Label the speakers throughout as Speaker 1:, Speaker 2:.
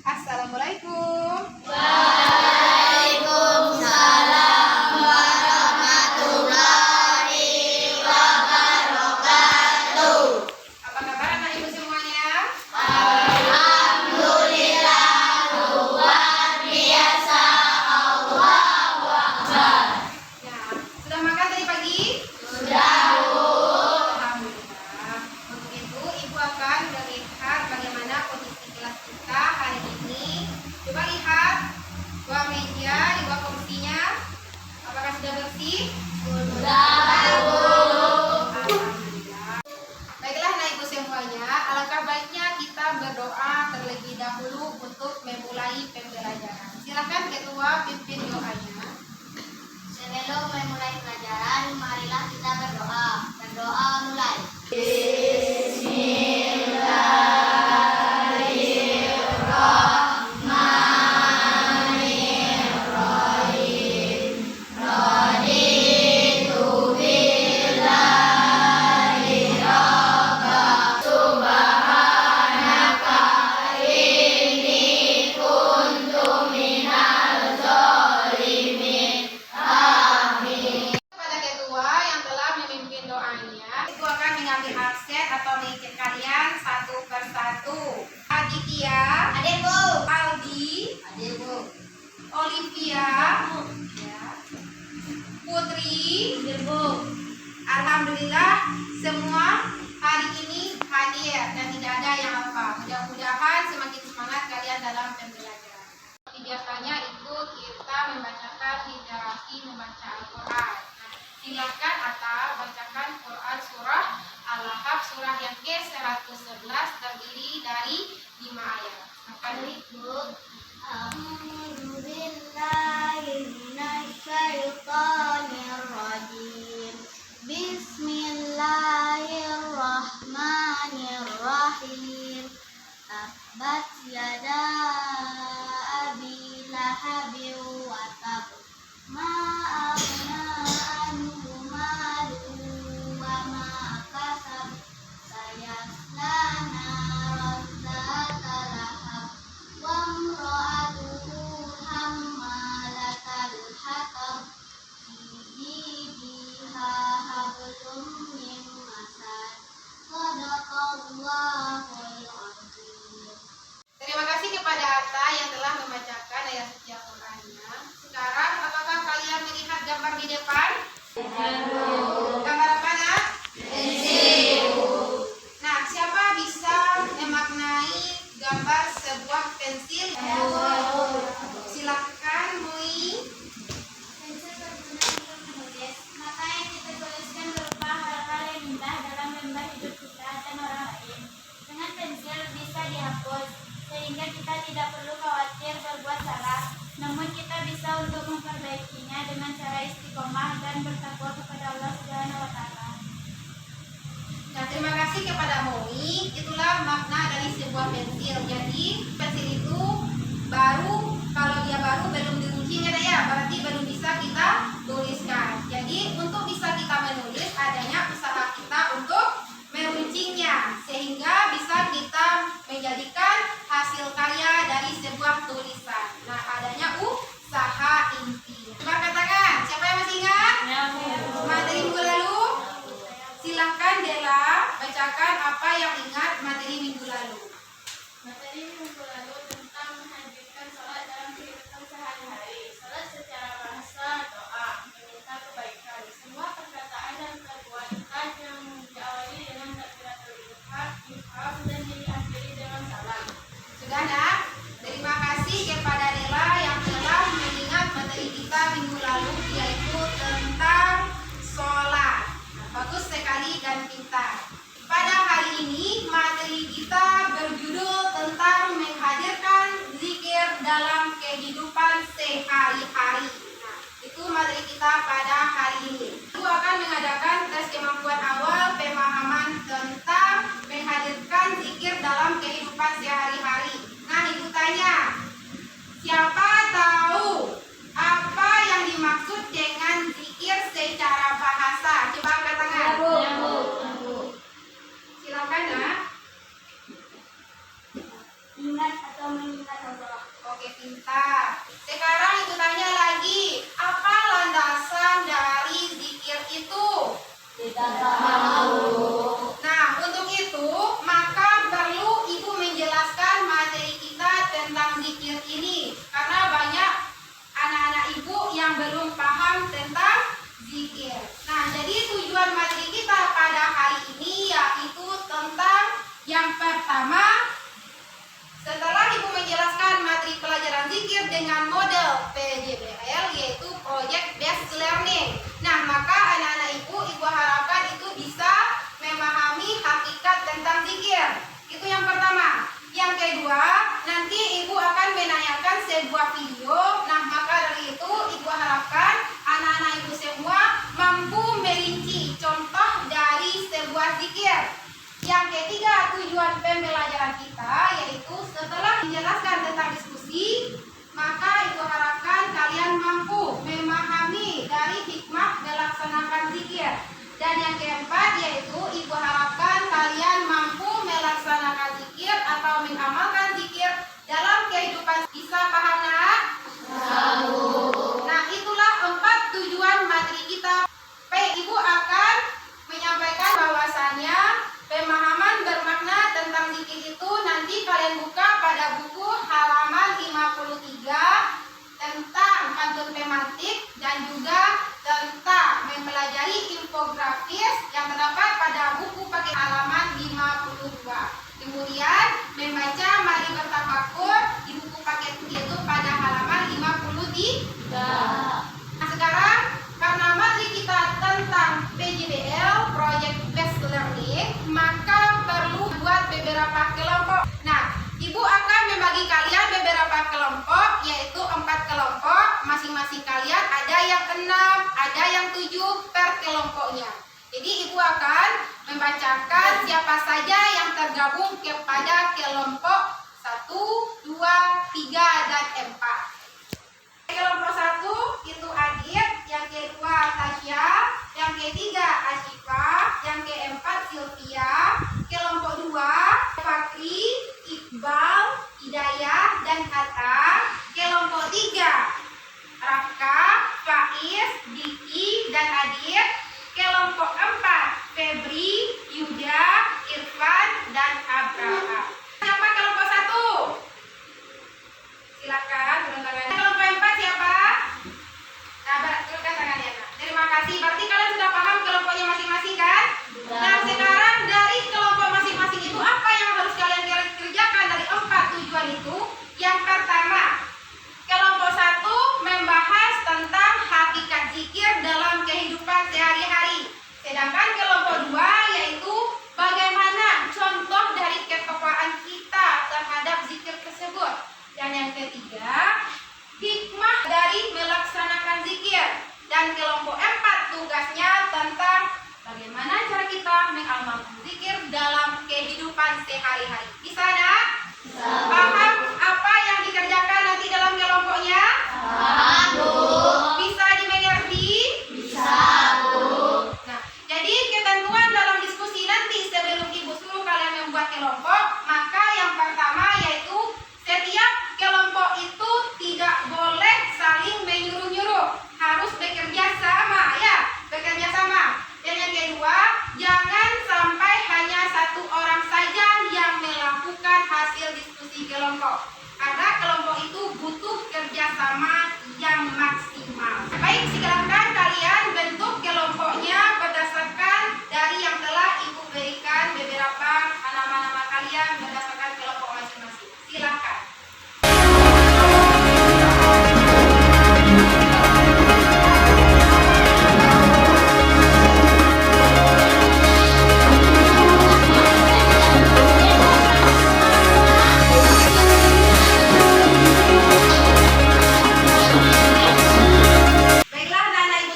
Speaker 1: Assalamualaikum.
Speaker 2: Waalaikumsalam warahmatullahi wabarakatuh.
Speaker 1: Apa kabar anak ibu semuanya?
Speaker 2: Alhamdulillah, luar biasa. Allahu Akbar.
Speaker 1: Ya, sudah makan tadi pagi?
Speaker 2: Sudah, Bu.
Speaker 1: Alhamdulillah. Untuk itu, ibu akan melihat bagaimana kondisi kelas kita hari ini. Coba lihat dua meja, di dua kursinya. Apakah sudah bersih?
Speaker 2: Sudah, Bu.
Speaker 1: Alhamdulillah. Baiklah anak ibu semuanya, alangkah baiknya kita berdoa terlebih dahulu untuk memulai pembelajaran. Silakan ketua pimpin doanya.
Speaker 2: Sebelum memulai pelajaran, marilah kita berdoa. Berdoa mulai.
Speaker 1: Kepada ketua yang telah memimpin doanya, itu akan mengambil absen atau mengikut kalian satu persatu. Aditya,
Speaker 2: Adikku.
Speaker 1: Aldi,
Speaker 2: Adikku.
Speaker 1: Olivia, ya, Putri.
Speaker 2: Adikku.
Speaker 1: Alhamdulillah semua hari ini hadir dan tidak ada yang apa. Mudah-mudahan semakin semangat kalian dalam pembelajaran. Biasanya itu kita membacakan literasi membaca Al-Quran. Nah, silakan Atta bacakan Quran surah Al-Lahab surah yang ke-111 terdiri dari 5 ayat. Apa itu?
Speaker 2: A'udzu billahi minasyaitonir rajim. Bismillahirrahmanirrahim. Tabbat yada abi lahabin wa tab. Ma aghna anhu maluhu wa ma kasab. Sayasla naran dzata lahab. Wa imra'atuhu hammalatal hatab. Fi jidiha hablum min masad. Shadaqallahul azim.
Speaker 1: Terima kasih kepada Atta yang telah membacakan ayat suci Al-Qur'annya. Sekarang apakah kalian melihat gambar di depan? Gambar apa nak? Nah, siapa bisa memaknai gambar sebuah pensil? Silakan Mui.
Speaker 2: Pensil berguna untuk menulis. Maka yang kita tuliskan berupa hal-hal yang indah dalam lembar hidup kita dan orang lain. Dengan pensil bisa dihapus, sehingga kita tidak perlu khawatir berbuat salah. Namun kita bisa untuk memperbaikinya dengan cara istiqomah dan bertakwa kepada Allah Subhanahu wa Ta'ala.
Speaker 1: Nah, terima kasih kepada Mui. Itulah makna dari sebuah pensil. Jadi, pensil itu baru, kalau dia baru belum diuji ya, berarti belum bisa kita tuliskan. Jadi, untuk bisa kita menulis, adanya usaha kita untuk meruncingnya, sehingga bisa kita menjadikan hasil karya dari sebuah tulisan. Nah, adanya usaha inti. Coba katakan, siapa yang masih ingat? Materi minggu lalu? Silakan Dela, bacakan apa yang ingat materi minggu lalu.
Speaker 2: Materi minggu lalu tentang menghadirkan sholat dalam kehidupan sehari-hari. Sholat secara bahasa doa, meminta kebaikan. Semua perkataan dan perbuatan yang diawali dengan takbiratul ihram dan diakhiri dengan salam.
Speaker 1: Sudah nak? Terima kasih kepada Dela yang telah mengingat materi kita minggu lalu, yaitu tentang sholat. Nah, bagus sekali dan pintar. Pada hari ini materi kita berjudul tentang menghadirkan zikir dalam kehidupan sehari-hari. Nah, itu materi kita pada hari ini. Ibu akan mengadakan tes kemampuan awal pemahaman tentang menghadirkan zikir dalam kehidupan sehari-hari. Nah, ibu tanya, siapa tahu apa yang dimaksud dengan zikir secara bahasa? Coba angkat tangan. Silakan nak.
Speaker 2: ingat atau mengingat Allah.
Speaker 1: Oke, pintar. Sekarang itu tanya lagi, apa landasan dari zikir itu?
Speaker 2: Tidak tahu.
Speaker 1: Nah, untuk itu maka perlu ibu menjelaskan materi kita tentang zikir ini, karena banyak anak-anak ibu yang belum paham tentang zikir. Nah, jadi tujuan materi kita pada hari ini yaitu tentang yang pertama, setelah ibu menjelaskan materi pelajaran zikir dengan model PJBL yaitu Project Based Learning. Nah, maka anak-anak ibu harapkan itu bisa memahami hakikat tentang zikir. Itu yang pertama. Yang kedua, nanti ibu akan menanyakan sebuah video. Nah, maka dari itu ibu harapkan anak-anak ibu semua mampu merinci contoh dari sebuah zikir. Yang ketiga, tujuan pembelajaran kita yaitu setelah menjelaskan tentang diskusi, maka ibu harapkan kalian mampu memahami dari hikmah melaksanakan zikir. Dan yang keempat yaitu ibu harapkan kalian mampu melaksanakan zikir atau mengamalkan zikir dalam kehidupan. Bisa paham, nak?
Speaker 2: Tahu.
Speaker 1: Nah, itulah 4 tujuan materi kita. Baik, ibu akan menyampaikan bahwasannya pemahaman bermakna tentang zikir itu nanti kalian buka pada buku halaman 53 tentang pantun tematik dan juga tentang mempelajari infografis yang terdapat pada buku paket halaman 52. Kemudian membaca Mari Bertafakur di buku paket itu pada halaman 53. Nah, sekarang karena materi kita tentang PJBL Project Based Learning, maka perlu buat beberapa kelompok. Nah, ibu akan membagi kalian beberapa kelompok, yaitu 4 kelompok. Masing-masing kalian ada yang 6, ada yang 7 per kelompoknya. Jadi ibu akan membacakan siapa saja yang tergabung kepada kelompok 1, 2, 3, dan 4. Kelompok 1 itu Adit, yang kedua Tasya, yang ketiga Asyifa, yang keempat Sylvia, kelompok 2 Fakri, Iqbal, Hidayah, dan Hatta, kelompok 3 Rafka, Faiz, Diki, dan Adit, kelompok 4 Febri, Yuda, Irfan, dan Abraham. Siapa kelompok 1? Silakan turun tangannya. Kelompok 4 siapa? Nah, turunkan tangannya. Nah, terima kasih. Berarti kalian sudah paham kelompoknya masing-masing kan? Nah, sekarang dari kelompok masing-masing itu apa yang harus kalian kerjakan dari 4 tujuan itu? Yang pertama, kelompok 1 membahas tentang hakikat zikir dalam kehidupan sehari-hari. Sedangkan kelompok 2 yaitu bagaimana contoh dari ketokohan kita terhadap zikir tersebut. Dan yang ketiga, hikmah dari melaksanakan zikir. Dan kelompok 4 tugasnya tentang bagaimana cara kita mengamalkan zikir dalam kehidupan sehari-hari. Bisa, nak? Paham apa yang dikerjakan nanti dalam kelompoknya? Bisa dimengerti? Bisa, Bu. Nah, jadi ketentuan dalam diskusi nanti sebelum ibu suruh kalian membuat kelompok, maka yang pertama yaitu setiap kelompok itu tidak boleh saling menyuruh-nyuruh, harus bekerja sama, ya, bekerja sama. Dan yang kedua, jangan sampai hanya 1 orang saja yang melakukan hasil diskusi kelompok, karena kelompok itu butuh kerjasama yang maksimal. Baik, silakan kalian bentuk kelompoknya berdasarkan dari yang telah ibu berikan beberapa nama-nama kalian berdasarkan kelompok masing-masing. Silakan. Baiklah, anak-anak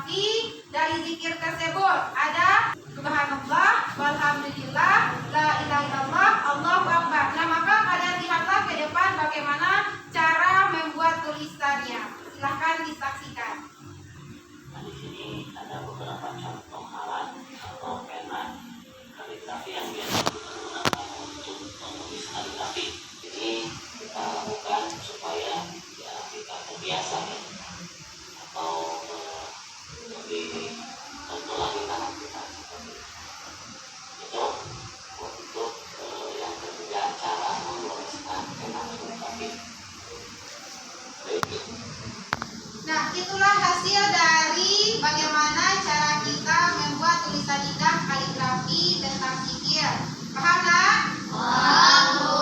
Speaker 1: kaligrafi dari zikir tersebut. Ada subhanallah, walhamdulillah, la ilaha illallah, Allahu akbar. Nah, maka kalian lihatlah ke depan bagaimana cara membuat tulisannya. Silahkan disaksikan.
Speaker 3: Nah, di sini ada beberapa contoh alat atau pena kaligrafi yang biasa digunakan untuk menulis kaligrafi. Ini kita lakukan supaya ya kita terbiasa ya, atau lebih melatih tangan kita seperti itu. Untuk yang ketiga, cara menuliskan pena kaligrafi.
Speaker 1: Nah, itulah hasil dari bagaimana cara kita membuat tulisan lidah kaligrafi tentang zikir. Paham, Nak? Paham, Bu.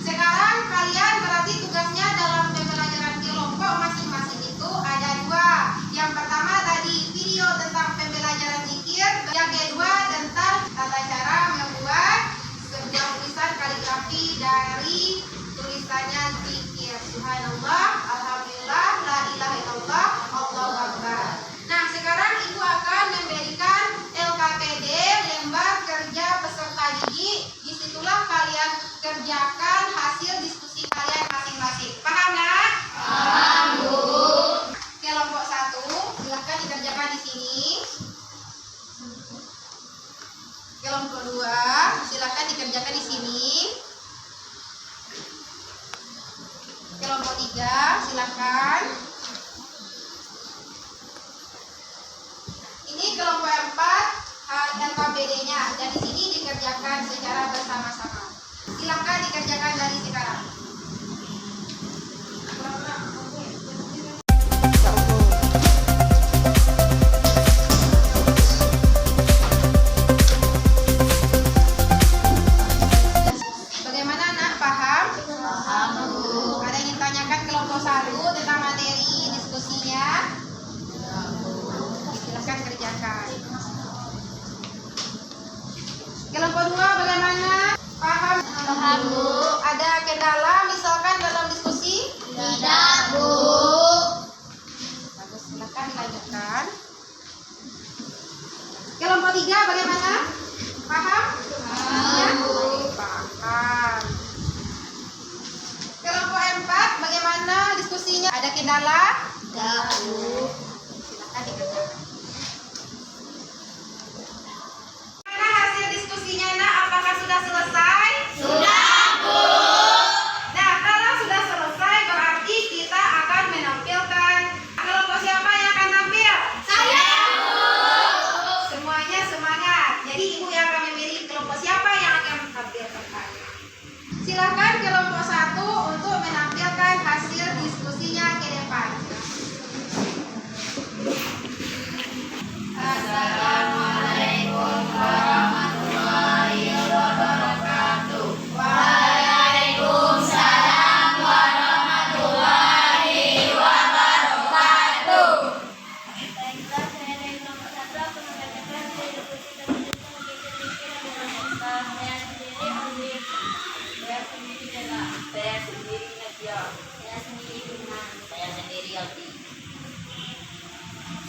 Speaker 1: Sekarang kalian berarti tugasnya dalam pembelajaran kelompok masing-masing itu ada dua. Yang pertama tadi video tentang pembelajaran zikir, yang kedua tentang tata cara membuat sebuah tulisan kaligrafi dari tulisannya zikir. Subhanallah, alhamdulillah, la ilaha illallah, Allahu akbar. Nah, sekarang Ibu akan memberikan LKPD, lembar kerja peserta didik. Disitulah kalian kerjakan hasil diskusi kalian masing-masing. Paham, Nak? Paham, Bu. Kelompok 1, silahkan dikerjakan di sini. Kelompok 2, silahkan dikerjakan di sini. Kelompok 3, silakan. Ini kelompok 4, LKPD-nya. Dan di sini dikerjakan secara bersama-sama. Silakan dikerjakan dari sekarang. Bagaimana, Nak? Paham? Paham, Bu. Ada yang ditanyakan kelompok 1 tentang materi diskusinya? Silahkan kerjakan. Kelompok 2 bagaimana? Paham?
Speaker 2: Paham, Bu.
Speaker 1: Ada kendala misalkan dalam diskusi?
Speaker 2: Tidak, Bu.
Speaker 1: Bagus, silahkan dilanjutkan. Kelompok 3 bagaimana? Paham?
Speaker 2: Paham, Bu.
Speaker 1: Paham. Kelompok 4 bagaimana diskusinya? Ada kendala?
Speaker 2: Tidak, Bu.
Speaker 1: Silakan dikerjakan. Mana hasil diskusinya, Nak? Apakah sudah selesai?
Speaker 2: Sudah, Bu.
Speaker 1: Nah, kalau sudah selesai berarti kita akan menampilkan. Kelompok siapa yang akan tampil?
Speaker 2: Saya, Bu.
Speaker 1: Semuanya semangat. Jadi Ibu yang akan memilih kelompok siapa yang akan tampilkan kalian. Silakan kelompok 1 untuk menampilkan hasil diskusinya ke depan.
Speaker 2: Assalamualaikum warahmatullahi wabarakatuh. Waalaikumsalam warahmatullahi wabarakatuh. Baiklah, saya dari kelompok 1 akan membacakan hasil diskusi tentang saya sendiri Alif. Saya sendiri Dela. Saya sendiri Nadia. Saya sendiri Iman. Saya sendiri Aldi.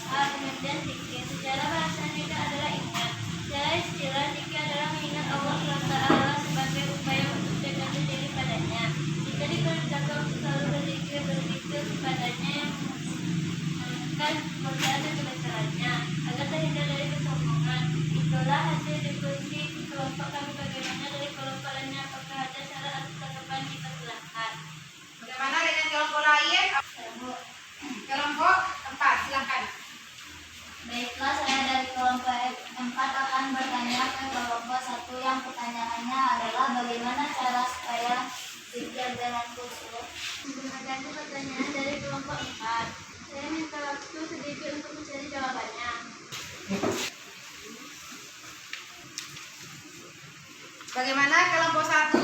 Speaker 2: Kemudian zikir secara bahasa itu adalah ingat. Secara istilah zikir adalah mengingat Allah SWT sebagai upaya untuk dekat diri padanya. Jika diperintahkan untuk selalu berzikir kepadanya yang menunjukkan kemuliaan dan kebesarannya agar terhindar dari kesombongan. Itulah hasil diskusi kelompok kami. Bagaimana dari kelompok lainnya? Apakah ada syarat atau tanggapan kita silahkan?
Speaker 1: Bagaimana dengan kelompok lain? Kelompok 4, silakan.
Speaker 2: Baiklah, saya dari kelompok 4 akan bertanya ke kelompok 1 yang pertanyaannya adalah bagaimana cara supaya zikir dengan khusyuk. Ada pertanyaan dari kelompok 4. Saya minta waktu sedikit untuk mencari jawabannya.
Speaker 1: Bagaimana kelompok 1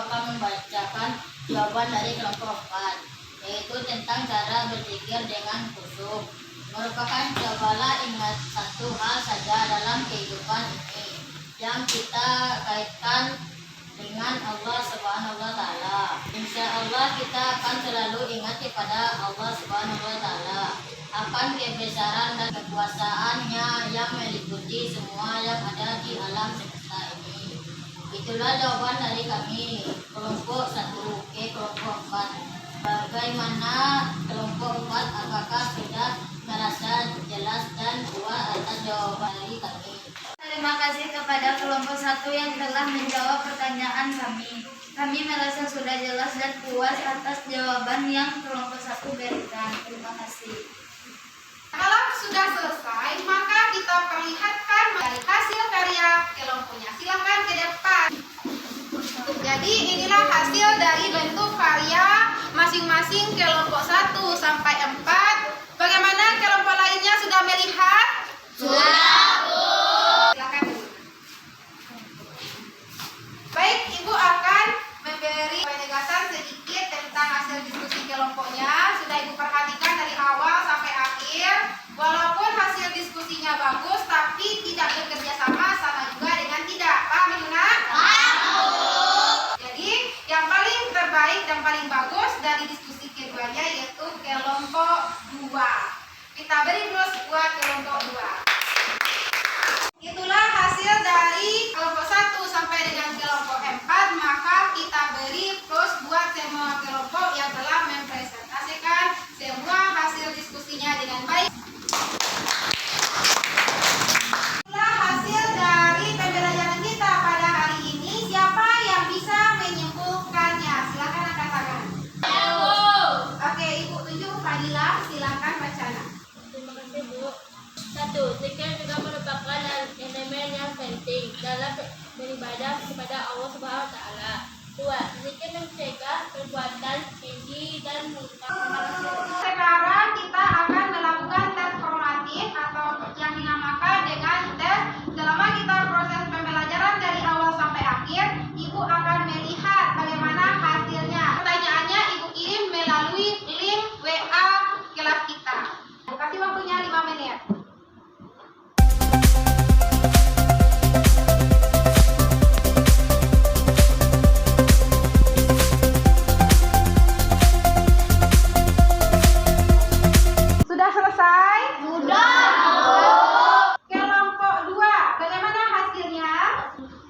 Speaker 2: akan membacakan jawaban dari kelompok 4, yaitu tentang cara berzikir dengan khusyuk. Merupakan cobalah ingat satu hal saja dalam kehidupan ini yang kita kaitkan dengan Allah Subhanahu wa taala. Insya Allah kita akan selalu ingat kepada Allah Subhanahu wa taala akan kebesaran dan kekuasaannya yang meliputi semua yang ada di alam semesta ini. Itulah jawaban dari kami, kelompok 1 ke kelompok 4. Bagaimana kelompok 4, apakah sudah merasa jelas dan puas atas jawaban dari kami?
Speaker 4: Terima kasih kepada kelompok 1 yang telah menjawab pertanyaan kami. Kami merasa sudah jelas dan puas atas jawaban yang kelompok 1 berikan. Terima kasih.
Speaker 1: Kalau sudah selesai, maka kita perlihatkan dari hasil karya kelompoknya. Silakan ke depan. Jadi inilah hasil dari bentuk karya masing-masing kelompok 1 sampai 4. Bagaimana kelompok lainnya sudah melihat? Sudah, Bu. Silakan, Bu. Baik, Ibu akan memberi penegasan sedikit tentang hasil diskusi kelompoknya. Sudah Ibu perhatikan dari awal sampai akhir. Walaupun hasil diskusinya bagus, tapi tidak bekerja sama juga dengan tidak. Paham, Ibu? Jadi, yang paling terbaik dan paling bagus dari diskusi keduanya yaitu kelompok 2. Kita beri plus buat kelompok 2. Itulah hasil dari kelompok 1 sampai dengan kelompok 4. Maka kita beri plus buat semua kelompok yang telah mempresentasikan semua hasil diskusinya dengan baik. Itulah hasil dari pembelajaran kita pada hari ini. Siapa yang bisa menyimpulkannya? Silakan angkat tangan. Oke, Ibu tunjuk Fadila, silakan baca.
Speaker 2: Terima kasih, Bu. 1. Zikir juga merupakan elemen yang penting dalam beribadah kepada Allah Subhanahu wa taala. 2. Zikir mencegah perbuatan keji dan munkar.
Speaker 1: Sekarang kita akan melakukan tes formatif atau yang dinamakan dengan tes. Selama kita proses pembelajaran dari awal sampai akhir, Ibu akan melihat bagaimana hasilnya. Pertanyaannya Ibu kirim melalui link WA kelas kita. Kasih waktunya 5 menit. Sudah selesai? Sudah. Kelompok 2, bagaimana hasilnya?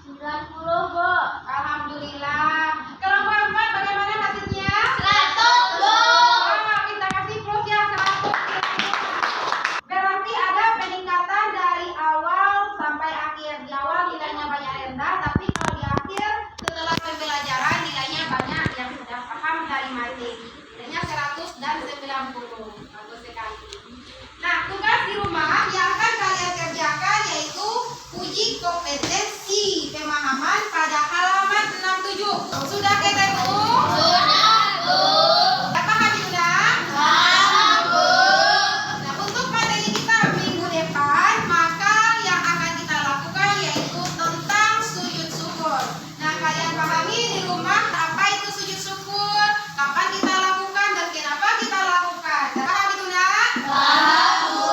Speaker 2: 90, Bu.
Speaker 1: Alhamdulillah. Kelompok 4, bagaimana hasilnya?
Speaker 4: 100, Bu.
Speaker 1: Wah, kita kasih plus ya 100. Berarti ada peningkatan dari awal sampai akhir. Di awal nilainya banyak rendah, tapi kalau di akhir setelah pembelajaran nilainya banyak yang sudah paham dari materi. Nilainya 100 dan 90. Bagus sekali. Nah, tugas di rumah yang akan kalian kerjakan yaitu uji kompetensi pemahaman pada halaman 67. Sudah ketemu?
Speaker 4: Sudah, Bu.
Speaker 1: Paham sudah?
Speaker 4: Paham, Bu.
Speaker 1: Nah, untuk materi kita minggu depan, maka yang akan kita lakukan yaitu tentang sujud syukur. Nah, kalian pahami di rumah apa itu sujud syukur, kapan kita lakukan dan kenapa kita lakukan. Paham itu, Nak?
Speaker 4: Paham, Bu.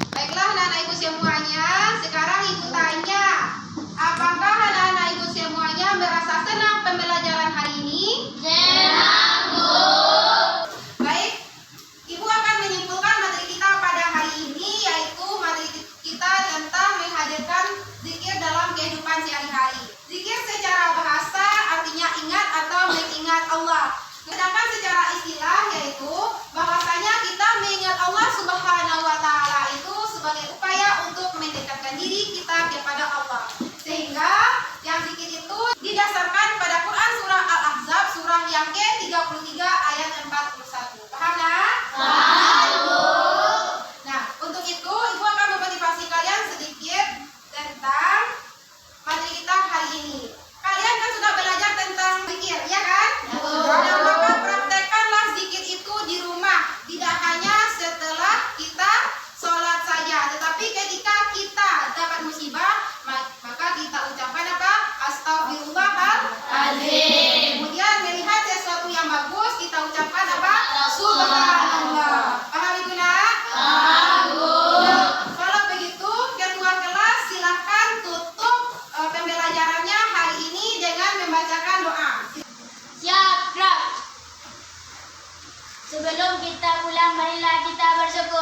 Speaker 1: Baiklah anak-anak Ibu semuanya, sekarang Ibu tanya, apakah anak-anak Ibu semuanya merasa senang pembelajaran hari ini?
Speaker 4: Senang, Bu.
Speaker 1: Baik, Ibu akan menyimpulkan materi kita pada hari ini, yaitu materi kita tentang menghadirkan zikir dalam kehidupan sehari-hari. Zikir secara bahasa artinya ingat atau mengingat Allah. Sedangkan secara istilah yaitu bahwasanya kita mengingat Allah Subhanahu wa taala itu sebagai upaya untuk mendekatkan diri kita kepada Allah. Sehingga yang zikir itu didasarkan pada Quran surah Kemudian melihat sesuatu yang bagus, kita ucapkan apa? Subhanallah. Paham itu nak? Nah, kalau begitu, ketua kelas silahkan tutup pembelajarannya hari ini dengan membacakan doa.
Speaker 2: Siap, gerak. Sebelum kita pulang, marilah kita bersyukur.